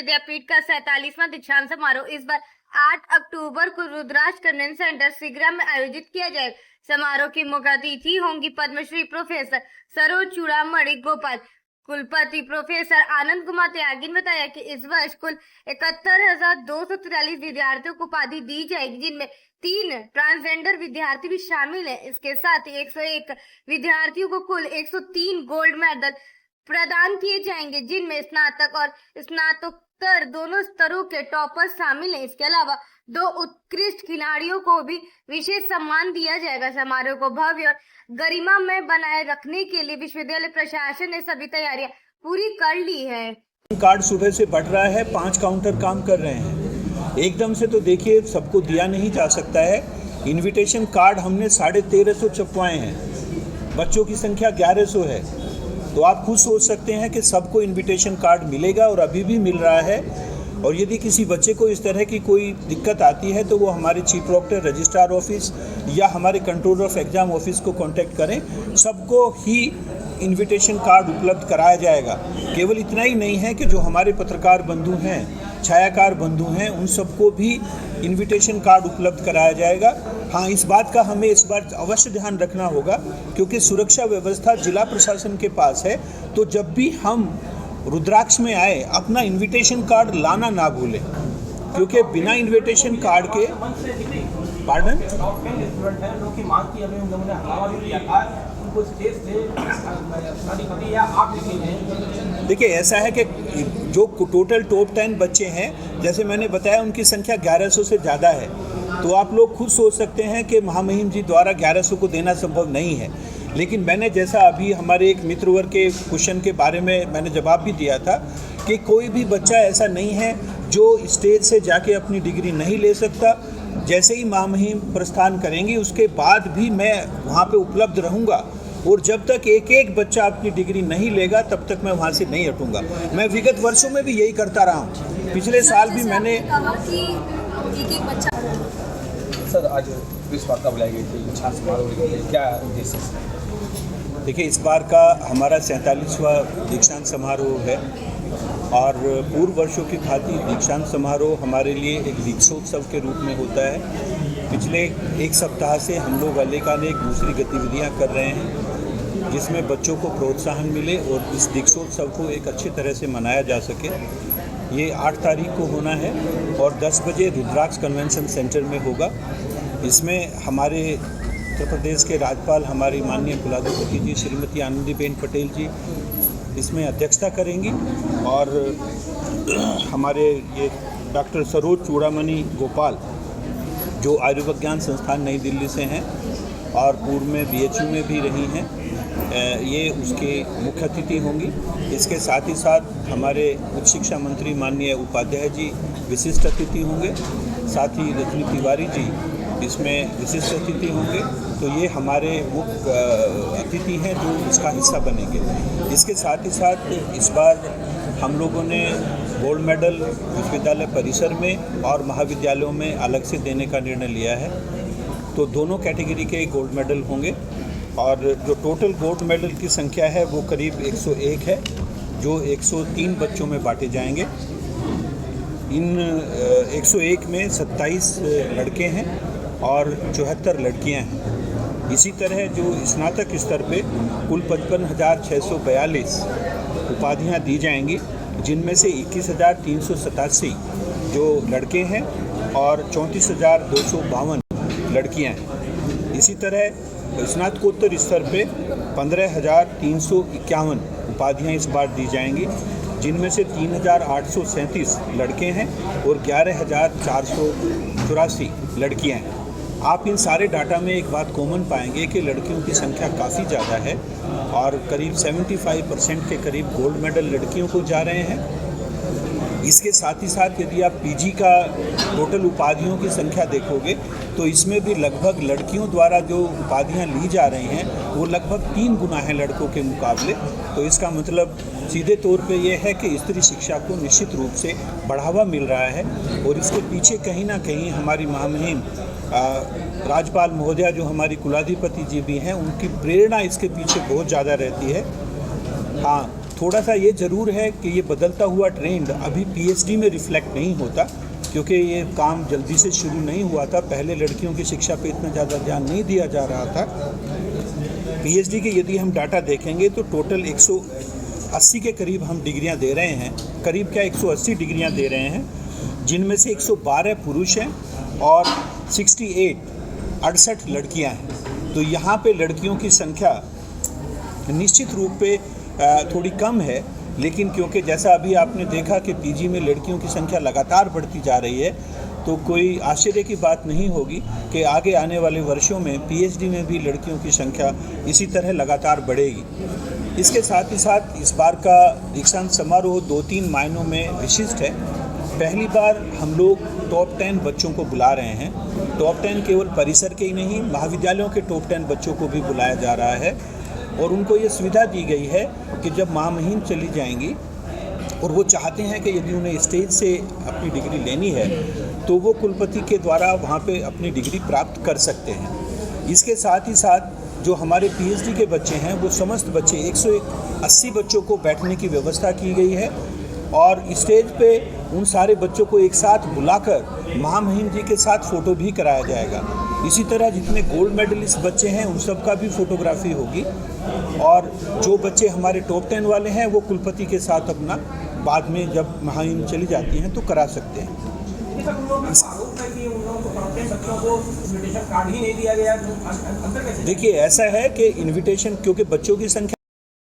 विद्यापीठ का 47वां दीक्षांत समारोह इस बार 8 अक्टूबर को रुद्राक्ष कन्वेंशन सेंटर सिगरा में आयोजित किया जाएगा। समारोह की मुख्य अतिथि होंगी पद्मश्री प्रोफेसर सरोज चूड़ामणि गोपाल। कुलपति प्रोफेसर आनंद कुमार त्यागी ने बताया कि इस वर्ष कुल 71,243 विद्यार्थियों को उपाधि दी जाएगी, जिनमें 3 ट्रांसजेंडर विद्यार्थी भी शामिल हैं। इसके साथ ही 101 विद्यार्थियों को कुल 103 गोल्ड मेडल प्रदान किए जाएंगे, जिनमें स्नातक और स्नातकोत्तर दोनों स्तरों के टॉपर्स शामिल हैं। इसके अलावा 2 उत्कृष्ट खिलाड़ियों को भी विशेष सम्मान दिया जाएगा। समारोह को भव्य और गरिमा में बनाए रखने के लिए विश्वविद्यालय प्रशासन ने सभी तैयारियां पूरी कर ली है। कार्ड सुबह से बढ़ रहा है, 5 काउंटर काम कर रहे हैं। एकदम से तो देखिए सबको दिया नहीं जा सकता है। इनविटेशन कार्ड हमने 1350 छपवाए हैं, बच्चों की संख्या 1100 है, तो आप खुद सोच सकते हैं कि सबको इनविटेशन कार्ड मिलेगा और अभी भी मिल रहा है। और यदि किसी बच्चे को इस तरह की कोई दिक्कत आती है तो वो हमारे चीफ प्रोक्टर रजिस्ट्रार ऑफिस या हमारे कंट्रोलर ऑफ एग्जाम ऑफिस को कांटेक्ट करें। सबको ही इनविटेशन कार्ड उपलब्ध कराया जाएगा। केवल इतना ही नहीं है कि जो हमारे पत्रकार बंधु हैं, छायाकार बंधु हैं, उन सबको भी इनविटेशन कार्ड उपलब्ध कराया जाएगा। हाँ, इस बात का हमें इस बार अवश्य ध्यान रखना होगा क्योंकि सुरक्षा व्यवस्था जिला प्रशासन के पास है, तो जब भी हम रुद्राक्ष में आए अपना इनविटेशन कार्ड लाना ना भूलें, क्योंकि बिना इनविटेशन कार्ड के देखिए ऐसा है कि जो टोटल टॉप 10 बच्चे हैं, जैसे मैंने बताया, उनकी संख्या 1100 से ज़्यादा है। तो आप लोग खुद सोच सकते हैं कि महामहिम जी द्वारा 1100 को देना संभव नहीं है। लेकिन मैंने जैसा अभी हमारे एक मित्रवर्ग के क्वेश्चन के बारे में मैंने जवाब भी दिया था कि कोई भी बच्चा ऐसा नहीं है जो स्टेज से जाके अपनी डिग्री नहीं ले सकता। जैसे ही महामहिम प्रस्थान करेंगी उसके बाद भी मैं वहाँ पे उपलब्ध रहूँगा, और जब तक एक एक बच्चा अपनी डिग्री नहीं लेगा तब तक मैं वहाँ से नहीं हटूँगा। मैं विगत वर्षों में भी यही करता रहा हूँ। पिछले साल भी मैंने एक बच्चा सर आज प्रेस वार्ता बुलाई गई थी, दीक्षांत समारोह, क्या उद्देश्य है? देखिए, इस बार का हमारा 47वां दीक्षांत समारोह है और पूर्व वर्षों की भांति दीक्षांत समारोह हमारे लिए एक दीक्षोत्सव के रूप में होता है। पिछले 1 सप्ताह से हम लोग अनेकानेक दूसरी गतिविधियां कर रहे हैं जिसमें बच्चों को प्रोत्साहन मिले और इस दीक्षोत्सव को एक अच्छी तरह से मनाया जा सके। ये 8 तारीख को होना है और 10 बजे रुद्राक्ष कन्वेंशन सेंटर में होगा। इसमें हमारे उत्तर प्रदेश के राज्यपाल हमारी माननीय कुलाधिपति जी श्रीमती आनंदीबेन पटेल जी इसमें अध्यक्षता करेंगी और हमारे ये डॉक्टर सरोज चूड़ामणि गोपाल जो आयुर्विज्ञान संस्थान नई दिल्ली से हैं और पूर्व में BHU में भी रही हैं, ये उसके मुख्य अतिथि होंगी। इसके साथ ही साथ हमारे उच्च शिक्षा मंत्री माननीय उपाध्याय जी विशिष्ट अतिथि होंगे, साथ ही रजनी तिवारी जी इसमें विशिष्ट अतिथि होंगे। तो ये हमारे मुख्य अतिथि हैं जो इसका हिस्सा बनेंगे। इसके साथ ही साथ इस बार हम लोगों ने गोल्ड मेडल विश्वविद्यालय परिसर में और महाविद्यालयों में अलग से देने का निर्णय लिया है। तो दोनों कैटेगरी के गोल्ड मेडल होंगे और जो टोटल गोल्ड मेडल की संख्या है वो करीब 101 है, जो 103 बच्चों में बांटे जाएंगे। इन 101 में 27 लड़के हैं और 74 लड़कियां हैं। इसी तरह जो स्नातक स्तर पे कुल 55,642 उपाधियां दी जाएंगी, जिनमें से 21,387 जो लड़के हैं और 34,252 लड़कियां हैं। इसी तरह स्नातकोत्तर स्तर पे 15,351 उपाधियां इस बार दी जाएंगी, जिनमें से 3,837 लड़के हैं और 11,484 लड़कियां हैं। आप इन सारे डाटा में एक बात कॉमन पाएंगे कि लड़कियों की संख्या काफ़ी ज़्यादा है और करीब 75% के करीब गोल्ड मेडल लड़कियों को जा रहे हैं। इसके साथ ही साथ यदि आप PG का टोटल उपाधियों की संख्या देखोगे तो इसमें भी लगभग लड़कियों द्वारा जो उपाधियां ली जा रही हैं वो लगभग 3 गुना है लड़कों के मुकाबले। तो इसका मतलब सीधे तौर पे ये है कि स्त्री शिक्षा को निश्चित रूप से बढ़ावा मिल रहा है और इसके पीछे कहीं ना कहीं हमारी महामहिम राज्यपाल महोदया जो हमारी कुलाधिपति जी भी हैं, उनकी प्रेरणा इसके पीछे बहुत ज़्यादा रहती है। हाँ, थोड़ा सा ये ज़रूर है कि ये बदलता हुआ ट्रेंड अभी पीएचडी में रिफ्लेक्ट नहीं होता, क्योंकि ये काम जल्दी से शुरू नहीं हुआ था। पहले लड़कियों की शिक्षा पे इतना ज़्यादा ध्यान नहीं दिया जा रहा था। पीएचडी के यदि हम डाटा देखेंगे तो टोटल 180 के करीब हम डिग्रियां दे रहे हैं, करीब क्या 180 डिग्रियां दे रहे हैं, जिनमें से 112 पुरुष हैं और 68 लड़कियां हैं। तो यहाँ पे लड़कियों की संख्या निश्चित रूप पे थोड़ी कम है, लेकिन क्योंकि जैसा अभी आपने देखा कि पीजी में लड़कियों की संख्या लगातार बढ़ती जा रही है, तो कोई आश्चर्य की बात नहीं होगी कि आगे आने वाले वर्षों में पीएचडी में भी लड़कियों की संख्या इसी तरह लगातार बढ़ेगी। इसके साथ ही साथ इस बार का दीक्षांत समारोह 2-3 मायनों में विशिष्ट है। पहली बार हम लोग टॉप 10 बच्चों को बुला रहे हैं। टॉप 10 केवल परिसर के ही नहीं, महाविद्यालयों के टॉप 10 बच्चों को भी बुलाया जा रहा है और उनको ये सुविधा दी गई है कि जब महामहिम चली जाएंगी और वो चाहते हैं कि यदि उन्हें स्टेज से अपनी डिग्री लेनी है तो वो कुलपति के द्वारा वहाँ पे अपनी डिग्री प्राप्त कर सकते हैं। इसके साथ ही साथ जो हमारे पीएचडी के बच्चे हैं वो समस्त बच्चे 180 बच्चों को बैठने की व्यवस्था की गई है और स्टेज पे उन सारे बच्चों को एक साथ बुलाकर महामहिम जी के साथ फ़ोटो भी कराया जाएगा। इसी तरह जितने गोल्ड मेडलिस्ट बच्चे हैं उन सब का भी फोटोग्राफी होगी और जो बच्चे हमारे टॉप 10 वाले हैं वो कुलपति के साथ अपना बाद में जब महामहिम चली जाती हैं तो करा सकते हैं। देखिए ऐसा है कि इनविटेशन, क्योंकि बच्चों की संख्या